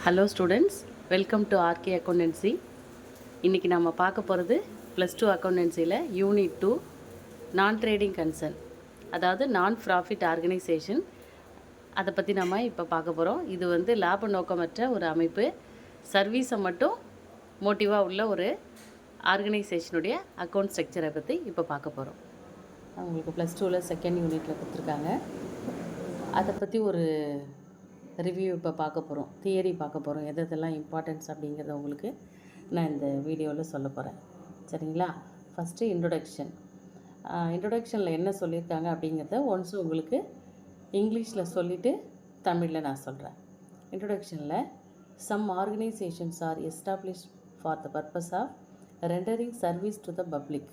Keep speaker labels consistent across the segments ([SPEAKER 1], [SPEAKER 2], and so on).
[SPEAKER 1] Hello students, welcome to RK accountancy. இன்றைக்கி நம்ம பார்க்க போகிறது +2 அக்கௌண்டன்சியில் யூனிட் 2 நான் ட்ரேடிங் கன்சர்ன், அதாவது நான் ப்ராஃபிட் ஆர்கனைசேஷன். அதை பற்றி நம்ம இப்போ பார்க்க போகிறோம். இது வந்து லாப நோக்கமற்ற ஒரு அமைப்பு, சர்வீஸை மட்டும் மோட்டிவாக உள்ள ஒரு ஆர்கனைசேஷனுடைய அக்கௌண்ட் ஸ்ட்ரக்சரை பற்றி இப்போ பார்க்க போகிறோம். உங்களுக்கு +2ல் செகண்ட் யூனிட்டில் கொடுத்துருக்காங்க. அதை பற்றி ஒரு ரிவ்யூ இப்போ பார்க்க போகிறோம், தியரி பார்க்க போகிறோம். எதெல்லாம் இம்பார்ட்டன்ஸ் அப்படிங்கிறத உங்களுக்கு நான் இந்த வீடியோவில் சொல்ல போகிறேன். சரிங்களா? ஃபஸ்ட்டு இன்ட்ரொடக்ஷனில் என்ன சொல்லியிருக்காங்க அப்படிங்கிறத ஒன்ஸ் உங்களுக்கு இங்கிலீஷில் சொல்லிவிட்டு தமிழில் நான் சொல்கிறேன். இன்ட்ரொடக்ஷனில் some organisations are established for the purpose of rendering service to the public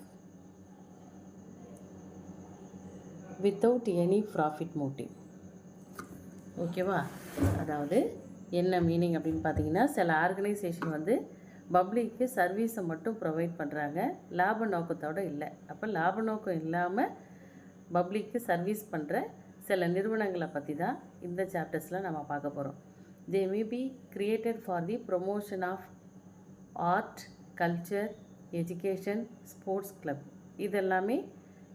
[SPEAKER 1] without any profit motive. ஓகேவா? அதாவது என்ன மீனிங் அப்படின்னு பார்த்தீங்கன்னா, சில ஆர்கனைசேஷன் வந்து பப்ளிக்கு சர்வீஸை மட்டும் ப்ரொவைட் பண்ணுறாங்க, லாப நோக்கத்தோடு இல்லை. அப்போ லாப நோக்கம் இல்லாமல் பப்ளிக்கு சர்வீஸ் பண்ணுற சில நிறுவனங்களை பற்றி தான் இந்த சாப்டர்ஸில் நம்ம பார்க்க போகிறோம். They may be created for the promotion of art, culture, education, sports club. இதெல்லாமே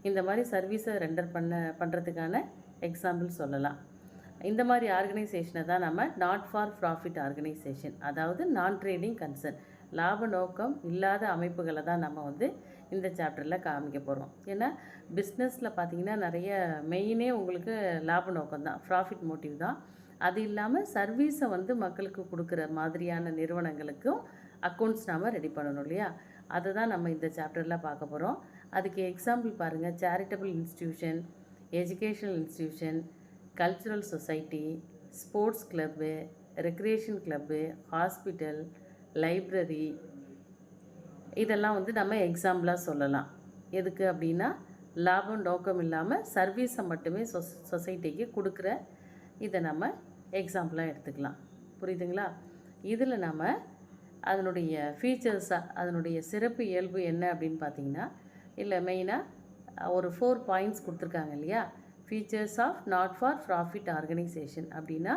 [SPEAKER 1] இந்த மாதிரி சர்வீஸை ரெண்டர் பண்ணுறதுக்கான எக்ஸாம்பிள் சொல்லலாம். இந்த மாதிரி ஆர்கனைசேஷனை தான் நம்ம நாட் ஃபார் ப்ராஃபிட் ஆர்கனைசேஷன், அதாவது நான் ட்ரேடிங் கன்சர்ன், லாப நோக்கம் இல்லாத அமைப்புகளை தான் நம்ம வந்து இந்த சாப்டரில் காமிக்க போகிறோம். ஏன்னா பிஸ்னஸில் பார்த்திங்கன்னா நிறைய மெயினே உங்களுக்கு லாப நோக்கம் தான், ப்ராஃபிட் மோட்டிவ் தான். அது இல்லாமல் சர்வீஸை வந்து மக்களுக்கு கொடுக்குற மாதிரியான நிறுவனங்களுக்கும் அக்கௌண்ட்ஸ் நாம் ரெடி பண்ணணும் இல்லையா? அதை தான் நம்ம இந்த சாப்டரில் பார்க்க போகிறோம். அதுக்கு எக்ஸாம்பிள் பாருங்கள்: charitable institution, educational institution, cultural society, sports club, recreation club, hospital, library. இதெல்லாம் வந்து நம்ம எக்ஸாம்பிளாக சொல்லலாம். எதுக்கு அப்படின்னா, லாபம் நோக்கம் இல்லாமல் சர்வீஸை மட்டுமே சொசைட்டிக்கு கொடுக்குற இதை நம்ம எக்ஸாம்பிளாக எடுத்துக்கலாம். புரியுதுங்களா? இதில் நம்ம அதனுடைய ஃபீச்சர்ஸாக, அதனுடைய சிறப்பு இயல்பு என்ன அப்படின்னு பார்த்தீங்கன்னா, இல்லை மெயினாக ஒரு 4 பாயிண்ட்ஸ் கொடுத்துருக்காங்க இல்லையா? Features of not for profit organisation அப்படின்னா,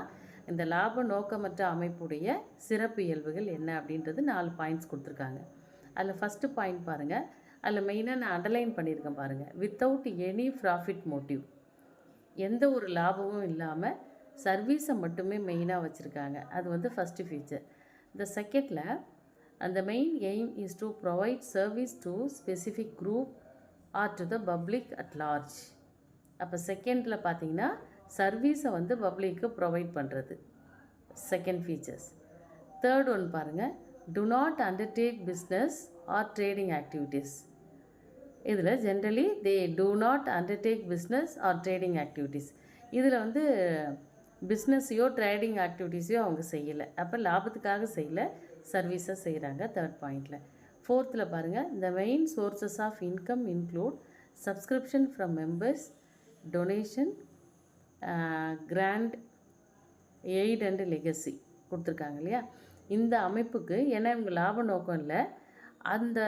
[SPEAKER 1] இந்த லாப நோக்கமற்ற அமைப்புடைய சிறப்பு இயல்புகள் என்ன அப்படின்றது 4 பாயிண்ட்ஸ் கொடுத்துருக்காங்க. அதில் ஃபஸ்ட்டு பாயிண்ட் பாருங்கள், அதில் மெயினாக நான் அண்டர்லைன் பண்ணியிருக்கேன் பாருங்கள்: வித்தவுட் எனி ப்ராஃபிட் மோட்டிவ். எந்த ஒரு லாபமும் இல்லாமல் சர்வீஸை மட்டுமே மெயினாக வச்சுருக்காங்க. அது வந்து ஃபஸ்ட்டு ஃபீச்சர். இந்த செகண்டில், அந்த main aim is to provide service to specific group or to the public at large. அப்போ செகண்டில் பார்த்தீங்கன்னா, சர்வீஸை வந்து பப்ளிக்கு ப்ரொவைட் பண்ணுறது செகண்ட் ஃபீச்சர்ஸ். தேர்ட் ஒன் பாருங்கள்: do not undertake business or trading activities. இதில் generally they do not undertake business or trading activities. இதில் வந்து பிஸ்னஸையோ ட்ரேடிங் ஆக்டிவிட்டீஸையோ அவங்க செய்யலை, அப்போ லாபத்துக்காக செய்யலை, சர்வீஸை செய்கிறாங்க. தேர்ட் பாயிண்டில். ஃபோர்த்தில் பாருங்கள்: the main sources of income include subscription from members, donation, grant, aid and legacy கொடுத்துருக்காங்க இல்லையா? இந்த அமைப்புக்கு ஏன்னா இவங்க லாப நோக்கம் இல்லை, அந்த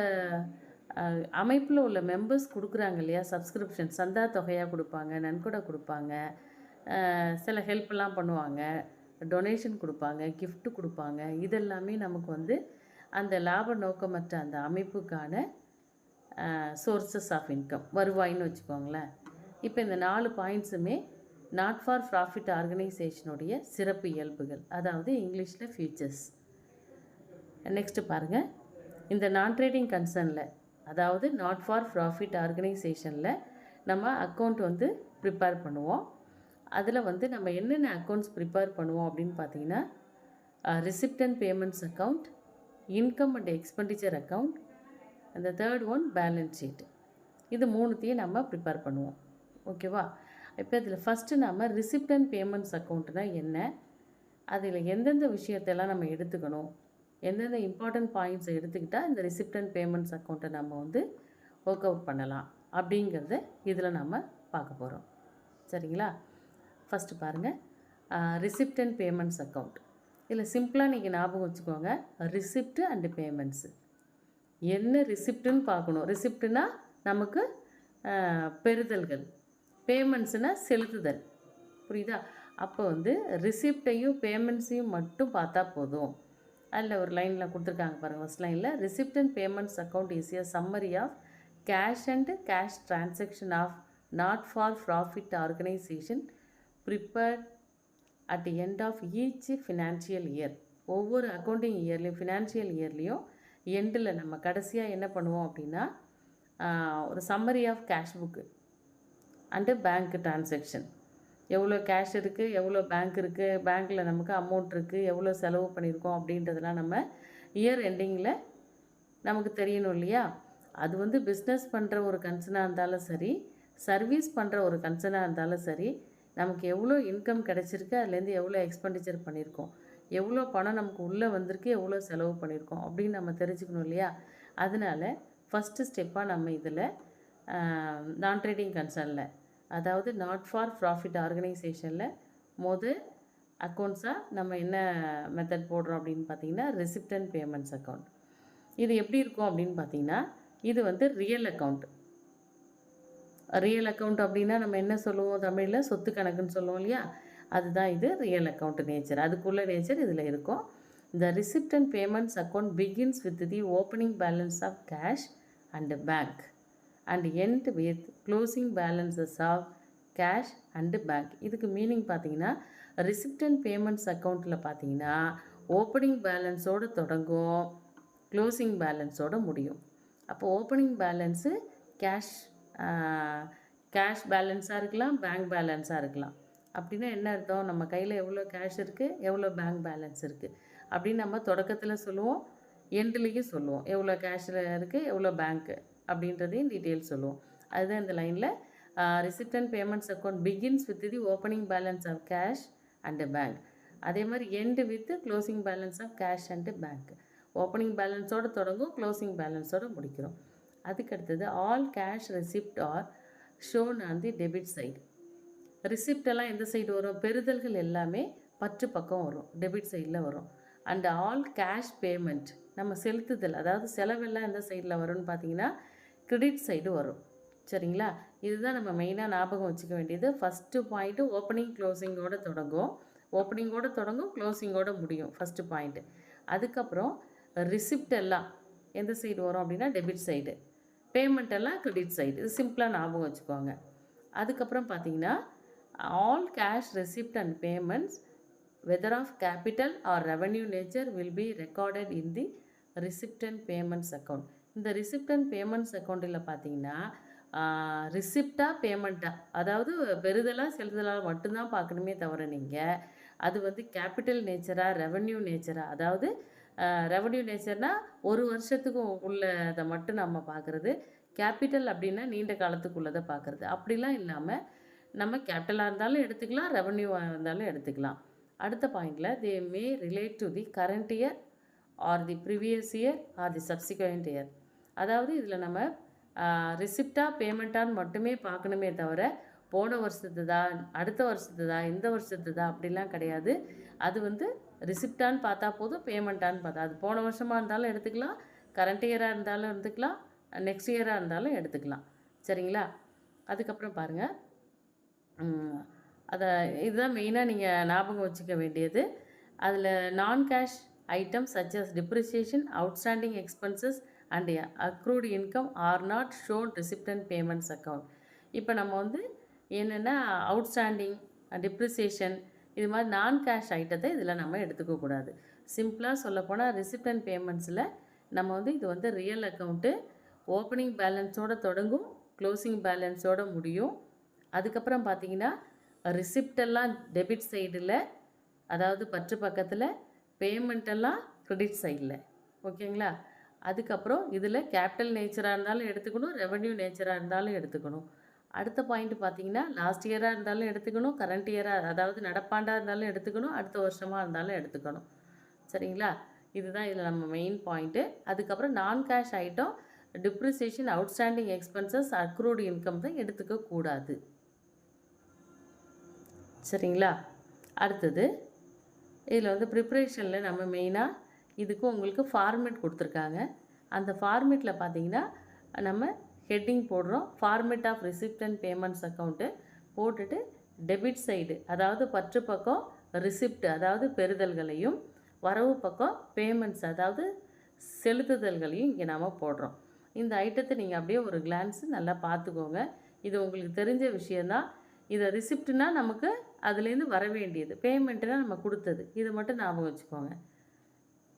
[SPEAKER 1] அமைப்பில் உள்ள மெம்பர்ஸ் கொடுக்குறாங்க இல்லையா? சப்ஸ்கிரிப்ஷன், சந்தா தொகையாக கொடுப்பாங்க, நன்கொடை கொடுப்பாங்க, சில ஹெல்ப்லாம் பண்ணுவாங்க, டொனேஷன் கொடுப்பாங்க, கிஃப்ட்டு கொடுப்பாங்க. இதெல்லாமே நமக்கு வந்து அந்த லாப நோக்கமற்ற அந்த அமைப்புக்கான சோர்சஸ் ஆஃப் இன்கம், வருவாயின்னு வச்சுக்கோங்களேன். இப்போ இந்த 4 பாயிண்ட்ஸுமே நாட் ஃபார் ப்ராஃபிட் ஆர்கனைசேஷனுடைய சிறப்பு இயல்புகள், அதாவது இங்கிலீஷில் ஃபீச்சர்ஸ். நெக்ஸ்ட்டு பாருங்கள், இந்த நான் ட்ரேடிங் கன்சர்னில், அதாவது நாட் ஃபார் ப்ராஃபிட் ஆர்கனைசேஷனில் நம்ம அக்கௌண்ட் வந்து ப்ரிப்பேர் பண்ணுவோம். அதில் வந்து நம்ம என்னென்ன அக்கௌண்ட்ஸ் ப்ரிப்பேர் பண்ணுவோம் அப்படின்னு பார்த்தீங்கன்னா, receipt and payments account, income and expenditure account, அந்த தேர்ட் ஒன் பேலன்ஸ் ஷீட். இது 3த்தையும் நம்ம ப்ரிப்பேர் பண்ணுவோம். ஓகேவா? இப்போ இதில் ஃபஸ்ட்டு நம்ம ரிசிப்ட் அண்ட் பேமெண்ட்ஸ் அக்கௌண்ட்டுனா என்ன, அதில் எந்தெந்த விஷயத்தெல்லாம் நம்ம எடுத்துக்கணும், எந்தெந்த இம்பார்ட்டன்ட் பாயிண்ட்ஸை எடுத்துக்கிட்டால் இந்த ரிசிப்ட் அண்ட் பேமெண்ட்ஸ் அக்கௌண்ட்டை நம்ம வந்து ஒர்க் அவுட் பண்ணலாம் அப்படிங்கிறத இதில் நம்ம பார்க்க போகிறோம். சரிங்களா? ஃபஸ்ட்டு பாருங்கள், ரிசிப்ட் அண்ட் பேமெண்ட்ஸ் அக்கௌண்ட். இதில் சிம்பிளாக நீங்கள் ஞாபகம் வச்சுக்கோங்க, ரிசிப்ட் அண்டு பேமெண்ட்ஸு. என்ன ரிசிப்ட்டுன்னு பார்க்கணும். ரிசிப்ட்டுனா நமக்கு பெறுதல்கள், பேமெண்ட்ஸுனால் செலுத்துதல். புரியுதா? அப்போ வந்து ரிசிப்டையும் பேமெண்ட்ஸையும் மட்டும் பார்த்தா போதும். அதில் ஒரு லைனில் கொடுத்துருக்காங்க பாருங்கள், ஃபஸ்ட் லைனில் receipt and payments account is a summary of cash and cash transaction of not for profit organisation prepared at the end of each financial year. ஒவ்வொரு அக்கௌண்டிங் இயர்லேயும் ஃபினான்ஷியல் இயர்லேயும் எண்டில் நம்ம கடைசியாக என்ன பண்ணுவோம் அப்படின்னா ஒரு summary of cash book and bank transaction, எவ்வளோ கேஷ் இருக்குது, எவ்வளோ பேங்க் இருக்குது, பேங்க்கில் நமக்கு அமௌண்ட் இருக்குது, எவ்வளோ செலவு பண்ணியிருக்கோம் அப்படின்றதெல்லாம் நம்ம இயர் எண்டிங்கில் நமக்கு தெரியணும் இல்லையா. அது வந்து பிஸ்னஸ் பண்ணுற ஒரு கன்சர்னாக இருந்தாலும் சரி, சர்வீஸ் பண்ணுற ஒரு கன்சர்னாக இருந்தாலும் சரி, நமக்கு எவ்வளோ இன்கம் கிடச்சிருக்கு, அதுலேருந்து எவ்வளோ எக்ஸ்பெண்டிச்சர் பண்ணியிருக்கோம், எவ்வளோ பணம் நமக்கு உள்ளே வந்திருக்கு, எவ்வளோ செலவு பண்ணியிருக்கோம் அப்படின்னு நம்ம தெரிஞ்சுக்கணும் இல்லையா. அதனால் ஃபஸ்ட்டு ஸ்டெப்பாக நம்ம இதில் நான் ட்ரேடிங் கன்சர்னில், அதாவது நாட் ஃபார் ப்ராஃபிட் ஆர்கனைசேஷனில் அக்கௌண்ட்ஸாக நம்ம என்ன மெத்தட் போடுறோம் அப்படின்னு பார்த்தீங்கன்னா ரிசிப்ட் அண்ட் பேமெண்ட்ஸ் அக்கௌண்ட். இது எப்படி இருக்கும் அப்படின்னு பார்த்தீங்கன்னா, இது வந்து ரியல் அக்கௌண்ட். ரியல் அக்கௌண்ட் அப்படின்னா நம்ம என்ன சொல்லுவோம் தமிழில், சொத்து கணக்குன்னு சொல்லுவோம் இல்லையா, அதுதான் இது ரியல் அக்கௌண்ட் நேச்சர். அதுக்குள்ள நேச்சர் இதில் இருக்கும். The receipt and payments account begins with the opening balance of cash and bank and end with closing balances of cash and bank. இதுக்கு மீனிங் பார்த்தீங்கன்னா receipt and payments அக்கௌண்ட்டில் பார்த்தீங்கன்னா opening பேலன்ஸோடு தொடங்கும், closing பேலன்ஸோடு முடியும். அப்போ ஓப்பனிங் பேலன்ஸு கேஷ் பேலன்ஸாக இருக்கலாம், bank பேலன்ஸாக இருக்கலாம். அப்படின்னா என்ன அர்த்தம், நம்ம கையில் எவ்வளோ கேஷ் இருக்குது, எவ்வளோ பேங்க் பேலன்ஸ் இருக்குது அப்படின்னு நம்ம தொடக்கத்தில் சொல்லுவோம், எண்ட்லேயும் சொல்லுவோம். எவ்வளோ கேஷில் இருக்குது, எவ்வளோ பேங்க்கு அப்படின்றதையும் டீட்டெயில் சொல்லுவோம். அதுதான் இந்த லைனில் receipt and payments account begins with the opening balance of cash and bank. அதே மாதிரி end with closing balance of cash and bank. Opening பேலன்ஸோடு தொடங்கும், க்ளோசிங் பேலன்ஸோடு முடிக்கிறோம். அதுக்கடுத்தது all cash receipt R shown on the debit side. ரிசிப்டெல்லாம் எந்த side வரும், பெறுதல்கள் எல்லாமே பற்று பக்கம் வரும், டெபிட் சைடில் வரும். அண்ட் ஆல் கேஷ் பேமெண்ட், நம்ம செலுத்துதல் அதாவது செலவெல்லாம் எந்த சைடில் வரும்னு பார்த்தீங்கன்னா கிரெடிட் சைடு வரும். சரிங்களா, இதுதான் நம்ம மெயினாக ஞாபகம் வச்சுக்க வேண்டியது. ஃபஸ்ட்டு பாயிண்ட்டு ஓப்பனிங் க்ளோசிங்கோடு தொடங்கும், ஓப்பனிங்கோடு தொடங்கும், க்ளோசிங்கோடு முடியும் ஃபஸ்ட்டு பாயிண்ட்டு. அதுக்கப்புறம் ரிசிப்ட் எல்லாம் எந்த சைடு வரும் அப்படின்னா டெபிட் சைடு, பேமெண்ட் எல்லாம் கிரெடிட் சைடு. இது சிம்பிளாக ஞாபகம் வச்சுக்கோங்க. அதுக்கப்புறம் பார்த்தீங்கன்னா all cash receipt and payments whether of capital or revenue nature will be recorded in the receipt and payments account. இந்த receipt and payments accountல பார்த்தீங்கன்னா ரிசிப்டா பேமெண்ட்டா, அதாவது பெறுதலாக செலுத்தலாக மட்டும்தான் பார்க்கணுமே தவிர நீங்கள் அது வந்து கேபிட்டல் நேச்சராக ரெவன்யூ நேச்சராக, அதாவது ரெவன்யூ நேச்சர்னால் ஒரு வருஷத்துக்கு உள்ளதை மட்டும் நம்ம பார்க்குறது, கேபிட்டல் அப்படின்னா நீண்ட காலத்துக்குள்ளதை பார்க்குறது. அப்படிலாம் இல்லாமல் நம்ம கேபிட்டலாக இருந்தாலும் எடுத்துக்கலாம், ரெவன்யூவாக இருந்தாலும் எடுத்துக்கலாம். அடுத்த பாயிண்டில் they may relate to the current year or the previous year or the subsequent year. அதாவது இதில் நம்ம ரிசிப்டாக பேமெண்ட்டான்னு மட்டுமே பார்க்கணுமே தவிர போன வருஷத்து தான், அடுத்த வருஷத்து தான், இந்த வருஷத்து தான் அப்படிலாம் கிடையாது. அது வந்து ரிசிப்டான்னு பார்த்தா போதும், பேமெண்ட்டான்னு பார்த்தா, அது போன வருஷமாக இருந்தாலும் எடுத்துக்கலாம், கரண்ட் இயராக இருந்தாலும் எடுத்துக்கலாம், நெக்ஸ்ட் இயராக இருந்தாலும் எடுத்துக்கலாம். சரிங்களா, அதுக்கப்புறம் பாருங்கள், இதுதான் மெயினாக நீங்கள் ஞாபகம் வச்சுக்க வேண்டியது. அதில் நான் cash items such as depreciation, outstanding expenses and accrued income are not shown receipt and payments account. இப்போ நம்ம வந்து என்னென்னா அவுட்ஸ்டாண்டிங், டிப்ரிசியேஷன் இது மாதிரி நான் கேஷ் ஐட்டத்தை இதில் நம்ம எடுத்துக்கக்கூடாது. சிம்பிளாக சொல்லப்போனால் ரிசிப்ட் அண்ட் பேமெண்ட்ஸில் நம்ம வந்து இது வந்து ரியல் அக்கௌண்ட்டு, ஓப்பனிங் பேலன்ஸோடு தொடங்கும், க்ளோசிங் பேலன்ஸோடு முடியும். அதுக்கப்புறம் பார்த்திங்கன்னா ரிசிப்டெல்லாம் டெபிட் சைடில், அதாவது பற்று பக்கத்தில், பேமெண்ட்டெல்லாம் கிரெடிட் சைடில். ஓகேங்களா, அதுக்கப்புறம் இதில் கேபிட்டல் நேச்சராக இருந்தாலும் எடுத்துக்கணும், ரெவன்யூ நேச்சராக இருந்தாலும் எடுத்துக்கணும். அடுத்த பாயிண்ட் பார்த்திங்கன்னா லாஸ்ட் இயராக இருந்தாலும் எடுத்துக்கணும், கரண்ட் இயராக அதாவது நடப்பாண்டாக இருந்தாலும் எடுத்துக்கணும், அடுத்த வருஷமாக இருந்தாலும் எடுத்துக்கணும். சரிங்களா, இதுதான் இதில் நம்ம மெயின் பாயிண்ட்டு. அதுக்கப்புறம் non cash item, depreciation, outstanding expenses, accrued income தான் எடுத்துக்கக்கூடாது. சரிங்களா, அடுத்தது இதில் வந்து ப்ரிப்ரேஷனில் நம்ம மெயினாக இதுக்கு உங்களுக்கு ஃபார்மேட் கொடுத்துருக்காங்க. அந்த ஃபார்மேட்டில் பார்த்திங்கன்னா நம்ம ஹெட்டிங் போடுறோம், format of receipt and payments account போட்டுட்டு டெபிட் சைடு அதாவது பற்று பக்கம் ரிசிப்ட் அதாவது பெறுதல்களையும், வரவு பக்கம் பேமெண்ட்ஸ் அதாவது செலுத்துதல்களையும் இங்கே நாம் போடுறோம். இந்த ஐட்டத்தை நீங்கள் அப்படியே ஒரு கிளான்ஸ் நல்லா பார்த்துக்கோங்க. இது உங்களுக்கு தெரிஞ்ச விஷயந்தான். இதை ரிசிப்ட்னா நமக்கு அதுலேருந்து வர வேண்டியது, பேமெண்ட்டுனா நம்ம கொடுத்தது. இது மட்டும் ஞாபகம் வச்சுக்கோங்க.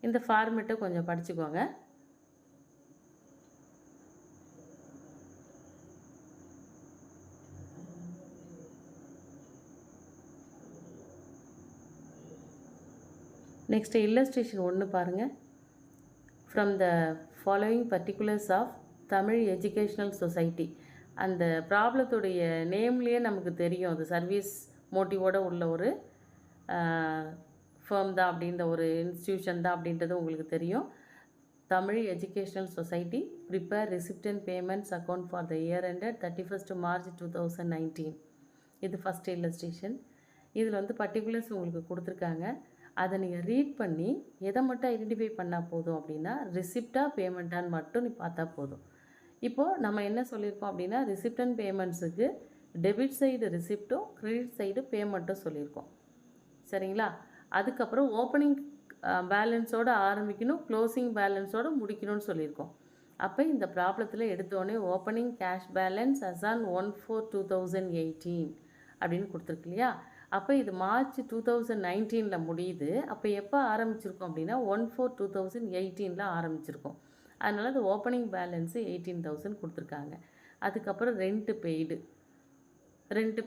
[SPEAKER 1] இந்த ஃபார்மெட்டை கொஞ்சம் படிச்சுக்கோங்க. நெக்ஸ்ட்டு இல்லஸ்ட்ரேஷன் 1 பாருங்கள். From the following particulars of Tamil educational society. அந்த ப்ராப்ளத்துடைய நேம்லேயே நமக்கு தெரியும் அது சர்வீஸ் மோட்டிவோட உள்ள ஒரு ஃபேம் தான், அப்படின்ற ஒரு இன்ஸ்டியூஷன் தான் அப்படின்றது உங்களுக்கு தெரியும். Tamil educational society prepare receipt and payments account for the year ended 31st March 2019. இது ஃபஸ்ட் இல்லஸ்ட்ரேஷன். இதில் வந்து பர்டிகுலர்ஸ் உங்களுக்கு கொடுத்துருக்காங்க. அதை நீங்கள் ரீட் பண்ணி எதை மட்டும் ஐடென்டிஃபை பண்ணால் போதும் அப்படின்னா, ரிசிப்டாக பேமெண்ட்டான்னு மட்டும் நீ பார்த்தா போதும். இப்போது நம்ம என்ன சொல்லியிருக்கோம் அப்படின்னா, ரிசிப்ட் அண்ட் பேமெண்ட்ஸுக்கு டெபிட் சைடு ரிசிப்ட்டும் கிரெடிட் சைடு பேமெண்ட்டும் சொல்லியிருக்கோம். சரிங்களா? அதுக்கப்புறம் ஓப்பனிங் பேலன்ஸோடு ஆரம்பிக்கணும், க்ளோசிங் பேலன்ஸோடு முடிக்கணும்னு சொல்லியிருக்கோம். அப்போ இந்த ப்ராப்ளத்தில் எடுத்தோடனே opening cash balance us on 1/4/2018 அப்படின்னு கொடுத்துருக்கு இல்லையா? அப்போ இது மார்ச் 2019 முடியுது. அப்போ எப்போ ஆரம்பிச்சிருக்கோம் அப்படின்னா 1/4/2018 ஆரம்பிச்சிருக்கோம். அதனால் அது ஓப்பனிங் பேலன்ஸு 18,000 கொடுத்துருக்காங்க. அதுக்கப்புறம் ரெண்ட்டு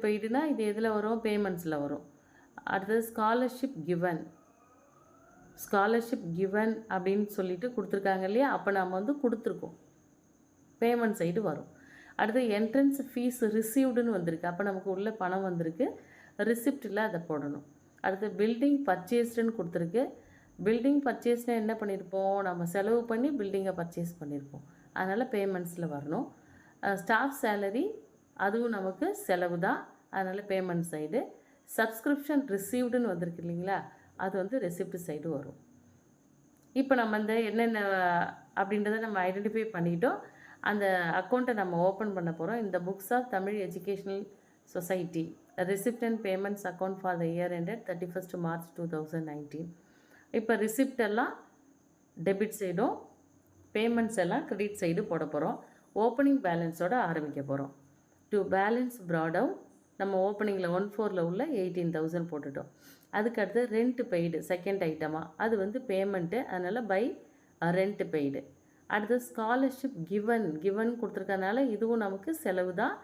[SPEAKER 1] பெய்டுனா இது எதில் வரும்? பேமெண்ட்ஸில் வரும். அடுத்தது ஸ்காலர்ஷிப் கிவன் அப்படின்னு சொல்லிட்டு கொடுத்துருக்காங்க இல்லையா? அப்போ நம்ம வந்து கொடுத்துருக்கோம், பேமெண்ட் சைடு வரும். அடுத்து என்ட்ரன்ஸ் ஃபீஸ் ரிசீவ்டுன்னு வந்திருக்கு. அப்போ நமக்கு உள்ள பணம் வந்திருக்கு, ரிசிப்டில் அதை போடணும். அடுத்து பில்டிங் பர்ச்சேஸ்டுன்னு கொடுத்துருக்கு. பில்டிங் பர்ச்சேஸ்னால் என்ன பண்ணியிருப்போம்? நம்ம செலவு பண்ணி பில்டிங்கை பர்ச்சேஸ் பண்ணியிருப்போம், அதனால் பேமெண்ட்ஸில் வரணும். ஸ்டாஃப் சேலரி அதுவும் நமக்கு செலவு தான், அதனால் பேமெண்ட் சைடு. சப்ஸ்கிரிப்ஷன் ரிசீவ்டுன்னு வந்திருக்கு இல்லைங்களா? அது வந்து ரெசிப்ட் சைடு வரும். இப்போ நம்ம இந்த என்னென்ன அப்படின்றத நம்ம ஐடென்டிஃபை பண்ணிட்டோம். அந்த அக்கௌண்ட்டை நம்ம ஓப்பன் பண்ண போகிறோம். இந்த books of Tamil educational society receipt and payments account for the year ended 31st March 2019. இப்போ ரிசிப்ட் எல்லாம் டெபிட் சைடும், பேமெண்ட்ஸ் எல்லாம் கிரெடிட் சைடு போட போகிறோம். ஓப்பனிங் பேலன்ஸோடு ஆரம்பிக்க போகிறோம். டு பேலன்ஸ் ப்ராடவுன் நம்ம ஓப்பனிங்கில் 1/4 உள்ள 18,000 போட்டுட்டோம். அதுக்கடுத்து ரெண்ட் பெய்டு செகண்ட் ஐட்டமாக, அது வந்து பேமெண்ட்டு, அதனால் பை ரெண்ட் பெய்டு. அடுத்து ஸ்காலர்ஷிப் கிவன் கொடுத்துருக்கனால இதுவும் நமக்கு செலவு தான்,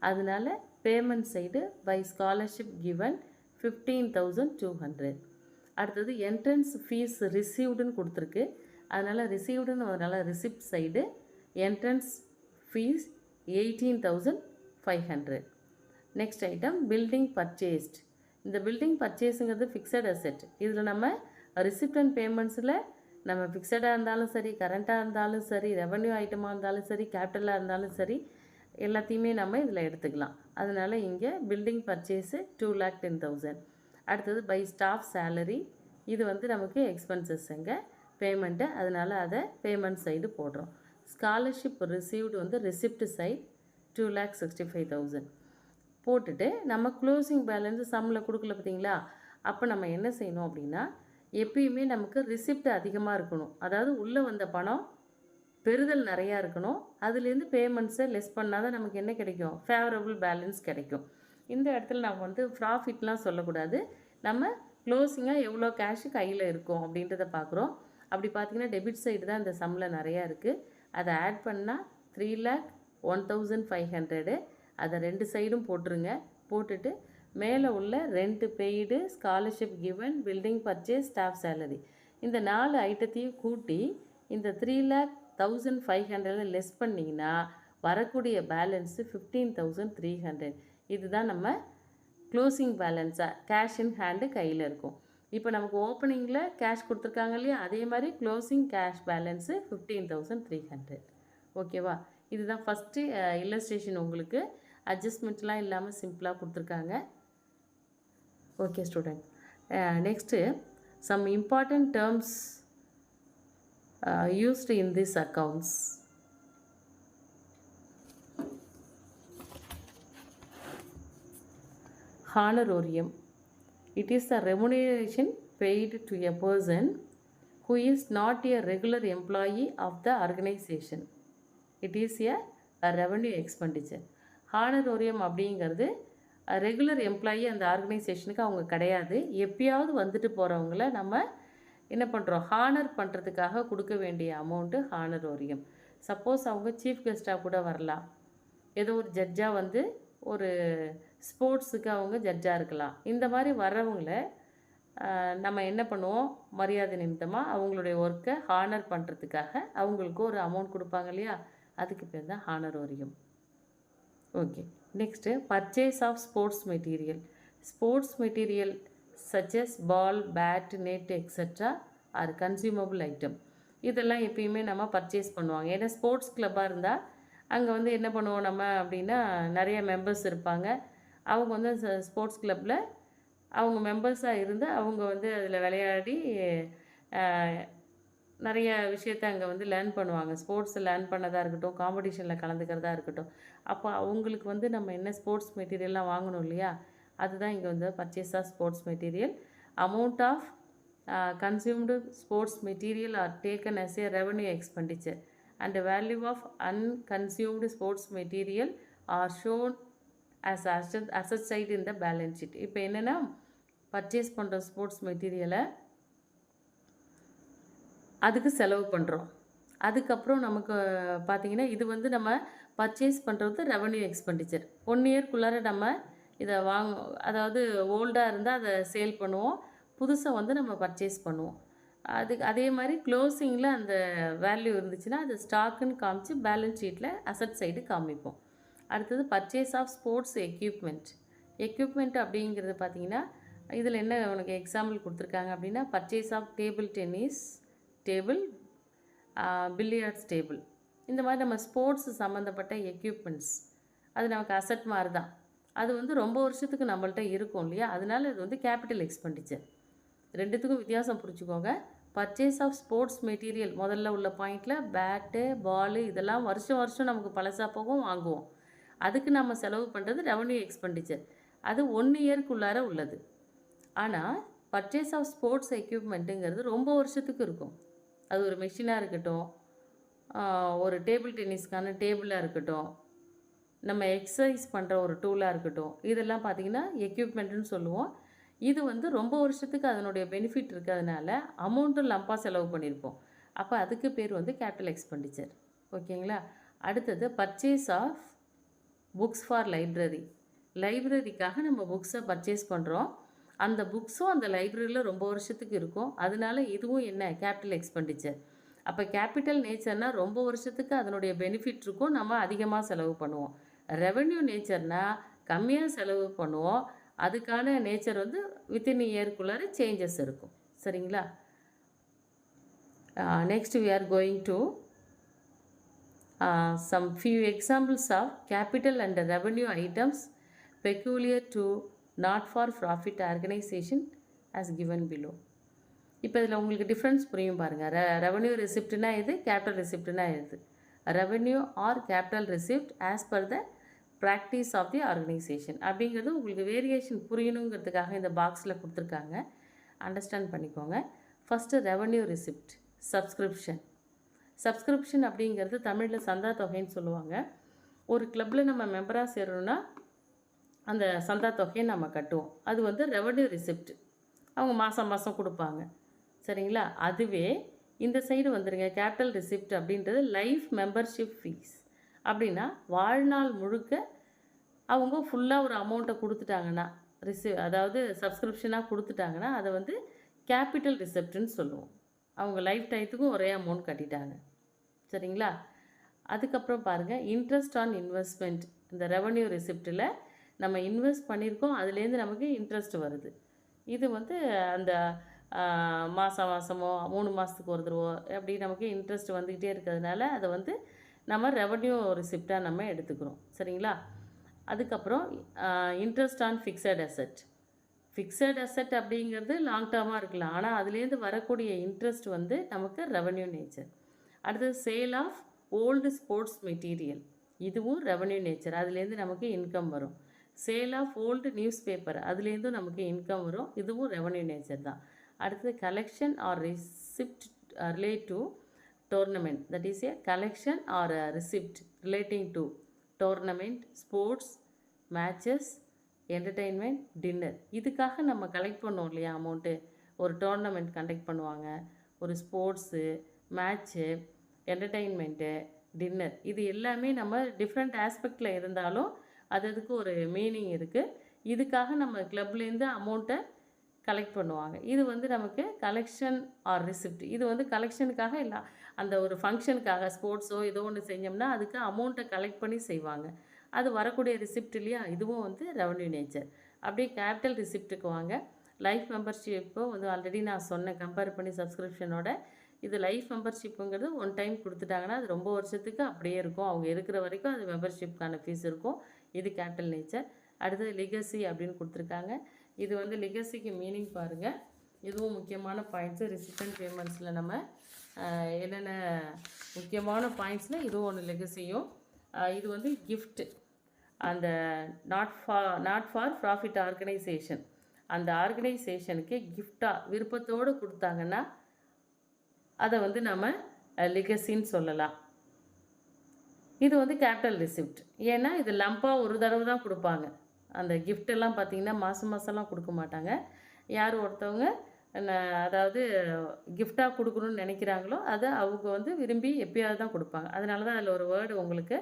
[SPEAKER 1] அதனால் payment side by scholarship given 15,200. அடுத்தது என்ட்ரன்ஸ் ஃபீஸ் ரிசீவ்டுன்னு கொடுத்துருக்கு, அதனால் ரிசீவ்டுன்னு அதனால் receipt side entrance fees 18,500. Next item building purchased. இந்த பில்டிங் பர்ச்சேஸுங்கிறது ஃபிக்ஸட் அசெட். இதில் நம்ம ரிசிப்ட் அண்ட் பேமெண்ட்ஸில் நம்ம ஃபிக்ஸடாக இருந்தாலும் சரி, கரண்ட்டாக இருந்தாலும் சரி, ரெவன்யூ ஐட்டமாக இருந்தாலும் சரி, கேபிட்டலாக இருந்தாலும் சரி, எல்லாத்தையுமே நம்ம இதில் எடுத்துக்கலாம். அதனால் இங்கே பில்டிங் பர்ச்சேஸு 2,10,000. அடுத்தது பை ஸ்டாஃப் சேலரி, இது வந்து நமக்கு எக்ஸ்பென்சஸ்ங்க பேமெண்ட்டு, அதனால் அதை பேமெண்ட் சைடு போடுறோம். ஸ்காலர்ஷிப் ரிசீவ்டு வந்து ரிசிப்ட் சைடு 2,65,000 போட்டுட்டு நம்ம க்ளோசிங் பேலன்ஸ் சம்மில் கொடுக்கல பார்த்தீங்களா? அப்போ நம்ம என்ன செய்யணும் அப்படின்னா, எப்பயுமே நமக்கு ரிசிப்ட் அதிகமாக இருக்கணும். அதாவது உள்ளே வந்த பணம் பெறுதல் நிறையா இருக்கணும். அதுலேருந்து பேமெண்ட்ஸை லெஸ் பண்ணால் தான் நமக்கு என்ன கிடைக்கும்? ஃபேவரபிள் பேலன்ஸ் கிடைக்கும். இந்த இடத்துல நம்ம வந்து ப்ராஃபிட்லாம் சொல்லக்கூடாது. நம்ம க்ளோசிங்காக எவ்வளோ கேஷு கையில் இருக்கும் அப்படின்றத பார்க்குறோம். அப்படி பார்த்திங்கன்னா டெபிட் சைடு தான் இந்த சம்மில் நிறையா இருக்குது. அதை ஆட் பண்ணால் 3,01,500. அதை ரெண்டு சைடும் போட்டுருங்க. போட்டுட்டு மேலே உள்ள rent paid, scholarship given, building purchase, staff salary, இந்த 4 ஐட்டத்தையும் கூட்டி இந்த 3,01,500 லெஸ் பண்ணிங்கன்னா வரக்கூடிய பேலன்ஸு 15,300. இதுதான் நம்ம க்ளோசிங் பேலன்ஸாக கேஷ் இன் ஹேண்டு கையில் இருக்கும். இப்போ நமக்கு ஓப்பனிங்கில் கேஷ் கொடுத்துருக்காங்க இல்லையா? அதே மாதிரி க்ளோசிங் கேஷ் பேலன்ஸு 15,300. ஓகேவா? இதுதான் ஃபஸ்ட்டு இல்லஸ்ட்ரேஷன். உங்களுக்கு அட்ஜஸ்ட்மெண்ட்லாம் இல்லாமல் சிம்பிளாக கொடுத்துருக்காங்க. Okay student, next some important terms used in these accounts. Honorarium. It is the remuneration paid to a person who is not a regular employee of the organization. It is a revenue expenditure. Honorarium அப்படிங்கிறது regular employee அந்த ஆர்கனைசேஷனுக்கு அவங்க கிடையாது. எப்பயாவது வந்துட்டு போகிறவங்கள நம்ம என்ன பண்ணுறோம், honour பண்ணுறதுக்காக கொடுக்க வேண்டிய அமௌண்ட்டு ஹானரோரியம். சப்போஸ் அவங்க சீஃப் கெஸ்ட்டாக கூட வரலாம், ஏதோ ஒரு ஜட்ஜாக வந்து ஒரு ஸ்போர்ட்ஸுக்கு அவங்க ஜட்ஜாக இருக்கலாம். இந்த மாதிரி வர்றவங்கள நம்ம என்ன பண்ணுவோம், மரியாதை நிமித்தமாக அவங்களுடைய ஒர்க்கை ஹானர் பண்ணுறதுக்காக அவங்களுக்கு ஒரு அமௌண்ட் கொடுப்பாங்க இல்லையா, அதுக்கு பேர் தான் honorarium. Okay, next purchase of sports material. Sports material such as ball, bat, net etcetera or consumable item. இதெல்லாம் எப்பயுமே நம்ம பர்ச்சேஸ் பண்ணுவாங்க. ஏன்னா ஸ்போர்ட்ஸ் கிளப்பாக இருந்தால் அங்கே வந்து என்ன பண்ணுவோம் நம்ம அப்படின்னா, நிறைய மெம்பர்ஸ் இருப்பாங்க. அவங்க வந்து ஸ்போர்ட்ஸ் கிளப்பில் அவங்க மெம்பர்ஸாக இருந்து அவங்க வந்து அதில் விளையாடி நிறைய விஷயத்த அங்கே வந்து லேர்ன் பண்ணுவாங்க. ஸ்போர்ட்ஸ் லேர்ன் பண்ணதாக இருக்கட்டும், காம்படிஷனில் கலந்துக்கிறதா இருக்கட்டும். அப்போ அவங்களுக்கு வந்து நம்ம என்ன ஸ்போர்ட்ஸ் மெட்டீரியல்லாம் வாங்கணும் இல்லையா, அதுதான் இங்கே வந்து purchase of sports material. Amount of consumed sports material are taken as a revenue expenditure and the value of unconsumed sports material are shown as asset side in the balance sheet. இப்போ என்னென்னா, purchase பண்ணுற sports மெட்டீரியலை அதுக்கு செலவு பண்ணுறோம். அதுக்கப்புறம் நமக்கு பார்த்திங்கன்னா, இது வந்து நம்ம பர்ச்சேஸ் பண்ணுறது ரெவன்யூ எக்ஸ்பெண்டிச்சர். 1 இயர்க்குள்ளார நம்ம இதை அதாவது ஓல்டாக இருந்தால் அதை சேல் பண்ணுவோம், புதுசாக வந்து நம்ம பர்ச்சேஸ் பண்ணுவோம். அதே மாதிரி க்ளோசிங்கில் அந்த வேல்யூ இருந்துச்சுன்னா அது ஸ்டாக்குன்னு காமிச்சு பேலன்ஸ் ஷீட்டில் அசட் சைடு காமிப்போம். அடுத்தது purchase of sports equipment. Equipment அப்படிங்கிறது பார்த்திங்கன்னா, இதில் என்ன உனக்கு எக்ஸாம்பிள் கொடுத்துருக்காங்க அப்படின்னா, purchase of table tennis table, billiards table. இந்த மாதிரி நம்ம ஸ்போர்ட்ஸ் சம்மந்தப்பட்ட எக்யூப்மெண்ட்ஸ் அது நமக்கு அசட் மாதிரி தான். அது வந்து ரொம்ப வருஷத்துக்கு நம்மள்ட்ட இருக்கும் இல்லையா, அதனால இது வந்து கேபிட்டல் எக்ஸ்பெண்டிச்சர். ரெண்டுத்துக்கும் வித்தியாசம் புரிஞ்சுக்கோங்க. பர்ச்சேஸ் ஆஃப் ஸ்போர்ட்ஸ் மெட்டீரியல் முதல்ல உள்ள பாயிண்டில் பேட்டு, பாலு இதெல்லாம் வருஷம் வருஷம் நமக்கு பழசாக போகும், வாங்குவோம். அதுக்கு நம்ம செலவு பண்ணுறது ரெவன்யூ எக்ஸ்பெண்டிச்சர். அது 1 இயர்க்குள்ளார உள்ளது. ஆனால் பர்ச்சேஸ் ஆஃப் ஸ்போர்ட்ஸ் எக்யூப்மெண்ட்டுங்கிறது ரொம்ப வருஷத்துக்கு இருக்கும். அது ஒரு மெஷினாக இருக்கட்டும், ஒரு டேபிள் டென்னிஸ்க்கான டேபிளாக இருக்கட்டும், நம்ம எக்ஸசைஸ் பண்ணுற ஒரு டூலாக இருக்கட்டும், இதெல்லாம் பார்த்திங்கன்னா எக்யூப்மெண்ட்டுன்னு சொல்லுவோம். இது வந்து ரொம்ப வருஷத்துக்கு அதனுடைய பெனிஃபிட் இருக்கிறதுனால அமௌண்ட்டும் லம்பாக செலவு பண்ணியிருப்போம். அப்போ அதுக்கு பேர் வந்து கேபிட்டல் எக்ஸ்பெண்டிச்சர். ஓகேங்களா. அடுத்தது purchase of books for library. லைப்ரரிக்காக நம்ம புக்ஸை பர்ச்சேஸ் பண்ணுறோம். அந்த புக்ஸும் அந்த லைப்ரரியில் ரொம்ப வருஷத்துக்கு இருக்கும். அதனால இதுவும் என்ன, கேபிட்டல் எக்ஸ்பெண்டிச்சர். அப்போ கேபிட்டல் நேச்சர்னால் ரொம்ப வருஷத்துக்கு அதனுடைய பெனிஃபிட் இருக்கும், நம்ம அதிகமாக செலவு பண்ணுவோம். ரெவென்யூ நேச்சர்னால் கம்மியாக செலவு பண்ணுவோம், அதுக்கான நேச்சர் வந்து வித்தின் இயர்க்குள்ளார சேஞ்சஸ் இருக்கும். சரிங்களா. Next we are going to some few examples of capital and revenue items peculiar to not for profit organization as given below. இப்போ இதில் உங்களுக்கு டிஃப்ரென்ஸ் புரியும் பாருங்கள். ரெவன்யூ ரிசிப்ட்னா இது, கேபிட்டல் ரிசிப்ட்னா இது. Revenue or capital receipt as per the practice of the organisation அப்படிங்கிறது உங்களுக்கு வேரியேஷன் புரியணுங்கிறதுக்காக இந்த பாக்ஸில் கொடுத்துருக்காங்க, அண்டர்ஸ்டாண்ட் பண்ணிக்கோங்க. First revenue receipt. சப்ஸ்கிரிப்ஷன் அப்படிங்கிறது தமிழில் சந்தா தொகைன்னு சொல்லுவாங்க. ஒரு கிளப்பில் நம்ம மெம்பராக சேரணும்னா அந்த சந்தா தொகையை நம்ம கட்டுவோம். அது வந்து ரெவன்யூ ரிசிப்ட், அவங்க மாதம் மாதம் கொடுப்பாங்க. சரிங்களா. அதுவே இந்த சைடு வந்துடுங்க, கேபிட்டல் ரிசிப்ட் அப்படின்றது லைஃப் மெம்பர்ஷிப் ஃபீஸ். அப்படின்னா வாழ்நாள் முழுக்க அவங்க ஃபுல்லாக ஒரு அமௌண்ட்டை கொடுத்துட்டாங்கன்னா, அதாவது சப்ஸ்கிரிப்ஷனாக கொடுத்துட்டாங்கன்னா அதை வந்து கேபிட்டல் ரிசிப்ட்னு சொல்லுவோம். அவங்க லைஃப் டைத்துக்கும் ஒரே அமௌண்ட் கட்டிட்டாங்க. சரிங்களா. அதுக்கப்புறம் பாருங்கள், இன்ட்ரெஸ்ட் ஆன் இன்வெஸ்ட்மெண்ட். இந்த ரெவன்யூ ரிசிப்டில் நம்ம இன்வெஸ்ட் பண்ணியிருக்கோம், அதுலேருந்து நமக்கு இன்ட்ரெஸ்ட் வருது. இது வந்து அந்த மாதமோ 3 மாதத்துக்கு ஒரு தடவோ அப்படி நமக்கு இன்ட்ரெஸ்ட் வந்துக்கிட்டே இருக்கிறதுனால அதை வந்து நம்ம ரெவன்யூ ரிசிப்டாக நம்ம எடுத்துக்கிறோம். சரிங்களா. அதுக்கப்புறம் interest on fixed asset. Fixed asset அப்படிங்கிறது லாங் டேர்மாக இருக்கலாம், ஆனால் அதுலேருந்து வரக்கூடிய இன்ட்ரெஸ்ட் வந்து நமக்கு ரெவன்யூ நேச்சர். அடுத்தது sale of old sports material. இதுவும் ரெவன்யூ நேச்சர், அதுலேருந்து நமக்கு இன்கம் வரும். Sale of old newspaper அதுலேருந்தும் நமக்கு இன்கம் வரும், இதுவும் ரெவன்யூ நேச்சர் தான். அடுத்தது collection or receipt relate to tournament, that is a collection or receipt relating to tournament, sports, matches, entertainment, dinner. இதுக்காக நம்ம கலெக்ட் பண்ணோம் இல்லையா அமௌண்ட்டு. ஒரு டோர்னமெண்ட் கண்டக்ட் பண்ணுவாங்க, ஒரு ஸ்போர்ட்ஸு, மேட்ச்சு, என்டர்டெயின்மெண்ட்டு, டின்னர், இது எல்லாமே நம்ம டிஃப்ரெண்ட் ஆஸ்பெக்டில் இருந்தாலும் அதுக்கு ஒரு மீனிங் இருக்குது. இதுக்காக நம்ம கிளப்லேருந்து அமௌண்ட்டை கலெக்ட் பண்ணுவாங்க. இது வந்து நமக்கு கலெக்ஷன் ஆர் ரிசிப்ட். இது வந்து கலெக்ஷனுக்காக இல்லை, அந்த ஒரு ஃபங்க்ஷனுக்காக ஸ்போர்ட்ஸோ ஏதோ ஒன்று செஞ்சோம்னா அதுக்கு அமௌண்ட்டை கலெக்ட் பண்ணி செய்வாங்க. அது வரக்கூடிய ரிசிப்ட் இல்லையா, இதுவும் வந்து ரெவன்யூ நேச்சர். அப்படியே கேபிட்டல் ரிசிப்ட்டுக்கு வாங்க. லைஃப் மெம்பர்ஷிப்போ வந்து ஆல்ரெடி நான் சொன்னேன் கம்பேர் பண்ணி சப்ஸ்கிரிப்ஷனோட. இது லைஃப் மெம்பர்ஷிப்புங்கிறது ஒன் டைம் கொடுத்துட்டாங்கன்னா அது ரொம்ப வருஷத்துக்கு அப்படியே இருக்கும், அவங்க இருக்கிற வரைக்கும் அது மெம்பர்ஷிப்கான ஃபீஸ் இருக்கும். இது கேபிட்டல் நேச்சர். அடுத்தது லிகசி அப்படின்னு கொடுத்துருக்காங்க. இது வந்து லிகசிக்கு மீனிங் பாருங்கள், இதுவும் முக்கியமான பாயிண்ட்ஸு. ரிசிப்ட் பேமெண்ட்ஸில் நம்ம என்னென்ன முக்கியமான பாயிண்ட்ஸில் இதுவும் ஒன்று லெகசியும். இது வந்து கிஃப்ட்டு, அந்த நாட் ஃபார் ப்ராஃபிட் ஆர்கனைசேஷன், அந்த ஆர்கனைசேஷனுக்கு கிஃப்டாக விருப்பத்தோடு கொடுத்தாங்கன்னா அதை வந்து நம்ம லெகசின்னு சொல்லலாம். இது வந்து கேபிட்டல் ரிசிப்ட். ஏன்னா இது லம்பாக ஒரு தடவை தான் கொடுப்பாங்க. அந்த கிஃப்டெல்லாம் பார்த்திங்கன்னா மாதம்லாம் கொடுக்க மாட்டாங்க. யார் ஒருத்தவங்க அதாவது கிஃப்டாக கொடுக்கணுன்னு நினைக்கிறாங்களோ அதை அவங்க வந்து விரும்பி எப்பயாவது தான் கொடுப்பாங்க. அதனால தான் அதில் ஒரு வேர்டு உங்களுக்கு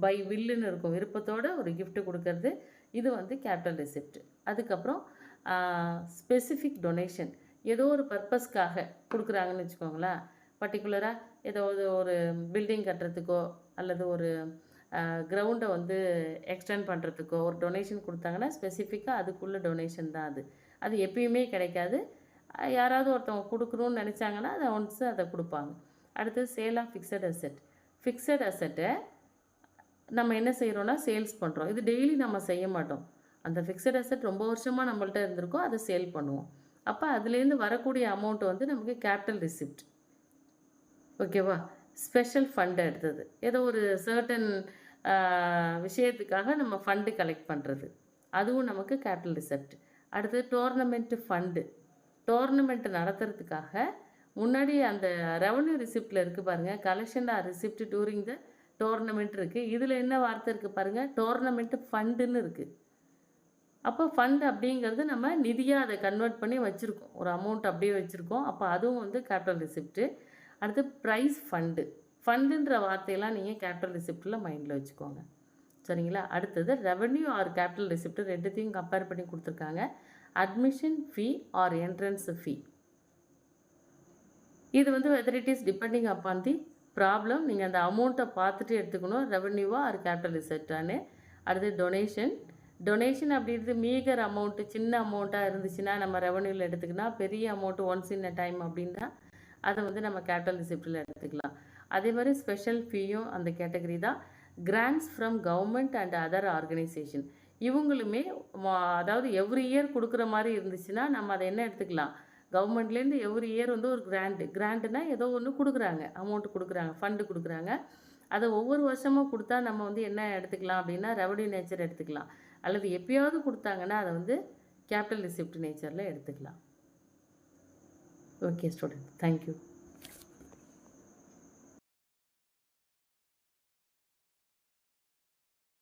[SPEAKER 1] பை வில்லுன்னு இருக்கும், விருப்பத்தோடு ஒரு கிஃப்ட்டு கொடுக்கறது. இது வந்து கேபிட்டல் ரிசிப்ட். அதுக்கப்புறம் ஸ்பெசிஃபிக் டொனேஷன், ஏதோ ஒரு பர்பஸ்க்காக கொடுக்குறாங்கன்னு வச்சுக்கோங்களேன். பர்டிகுலராக ஏதாவது ஒரு பில்டிங் கட்டுறதுக்கோ அல்லது ஒரு கிரவுண்டை வந்து எக்ஸ்டெண்ட் பண்ணுறதுக்கோ ஒரு டொனேஷன் கொடுத்தாங்கன்னா ஸ்பெசிஃபிக்காக அதுக்குள்ளே டொனேஷன் தான் அது. அது எப்பயுமே கிடைக்காது, யாராவது ஒருத்தவங்க கொடுக்கணும்னு நினச்சாங்கன்னா அதை ஒன்ஸ் அதை கொடுப்பாங்க. அடுத்தது sale of fixed asset. Fixed அசெட்டை நம்ம என்ன செய்கிறோன்னா சேல்ஸ் பண்ணுறோம். இது டெய்லி நம்ம செய்ய மாட்டோம். அந்த ஃபிக்ஸட் அசெட் ரொம்ப வருஷமாக நம்மள்ட்ட இருந்திருக்கோம், அதை சேல் பண்ணுவோம். அப்போ அதுலேருந்து வரக்கூடிய அமௌண்ட் வந்து நமக்கு கேபிட்டல் ரிசிப்ட். ஓகேவா? ஸ்பெஷல் ஃபண்டு எடுத்தது, ஏதோ ஒரு சர்டன் விஷயத்துக்காக நம்ம ஃபண்டு கலெக்ட் பண்ணுறது, அதுவும் நமக்கு கேபிட்டல் ரிசிப்ட். அடுத்தது டோர்னமெண்ட்டு ஃபண்டு, டோர்னமெண்ட் நடத்துறதுக்காக முன்னாடி அந்த ரெவன்யூ ரிசிப்டில் இருக்குது பாருங்கள், collection or receipt during the tournament இருக்குது. இதில் என்ன வார்த்தை இருக்குது பாருங்கள், டோர்னமெண்ட்டு ஃபண்டுன்னு இருக்குது. அப்போ ஃபண்ட் அப்படிங்கிறது நம்ம நிதியாக அதை கன்வெர்ட் பண்ணி வச்சுருக்கோம், ஒரு அமௌண்ட் அப்படியே வச்சுருக்கோம். அப்போ அதுவும் வந்து கேபிட்டல் ரிசிப்ட்டு. அடுத்து ப்ரைஸ் ஃபண்டு, ஃபண்டுன்ற வார்த்தையெல்லாம் நீங்கள் கேபிட்டல் ரிசிப்டில் மைண்டில் வச்சுக்கோங்க, சரிங்களா? அடுத்தது ரெவன்யூ ஆர் கேபிட்டல் ரிசிப்ட், ரெண்டுத்தையும் கம்பேர் பண்ணி கொடுத்துருக்காங்க. Admission fee or entrance fee, இது வந்து whether it is depending upon the problem. நீங்கள் அந்த அமௌண்ட்டை பார்த்துட்டு எடுத்துக்கணும், ரெவன்யூவா ஆர் கேபிட்டல் ரிசிப்டான்னு. அடுத்து டொனேஷன். டொனேஷன் அப்படின்றது மீகர் அமௌண்ட்டு, சின்ன அமௌண்ட்டாக இருந்துச்சுன்னா நம்ம ரெவன்யூவில் எடுத்துக்கலாம். பெரிய amount once in a time அப்படின்னா அதை வந்து நம்ம கேபிட்டல் ரிசிப்டில் எடுத்துக்கலாம். அதே மாதிரி ஸ்பெஷல் ஃபீயும் அந்த கேட்டகரி தான். Grants from government and other organisation, இவங்களுமே அதாவது எவ்ரி இயர் கொடுக்குற மாதிரி இருந்துச்சுன்னா நம்ம அதை என்ன எடுத்துக்கலாம், கவர்மெண்ட்லேருந்து எவ்ரி இயர் வந்து ஒரு கிராண்ட்னா ஏதோ ஒன்று கொடுக்குறாங்க, அமௌண்ட்டு கொடுக்குறாங்க, ஃபண்டு கொடுக்குறாங்க. அதை ஒவ்வொரு வருஷமும் கொடுத்தா நம்ம வந்து என்ன எடுத்துக்கலாம் அப்படின்னா ரெவன்யூ நேச்சர் எடுத்துக்கலாம். அல்லது எப்பயாவது கொடுத்தாங்கன்னா அதை வந்து கேபிட்டல் ரிசிப்ட் நேச்சரில் எடுத்துக்கலாம். Okay student, thank you.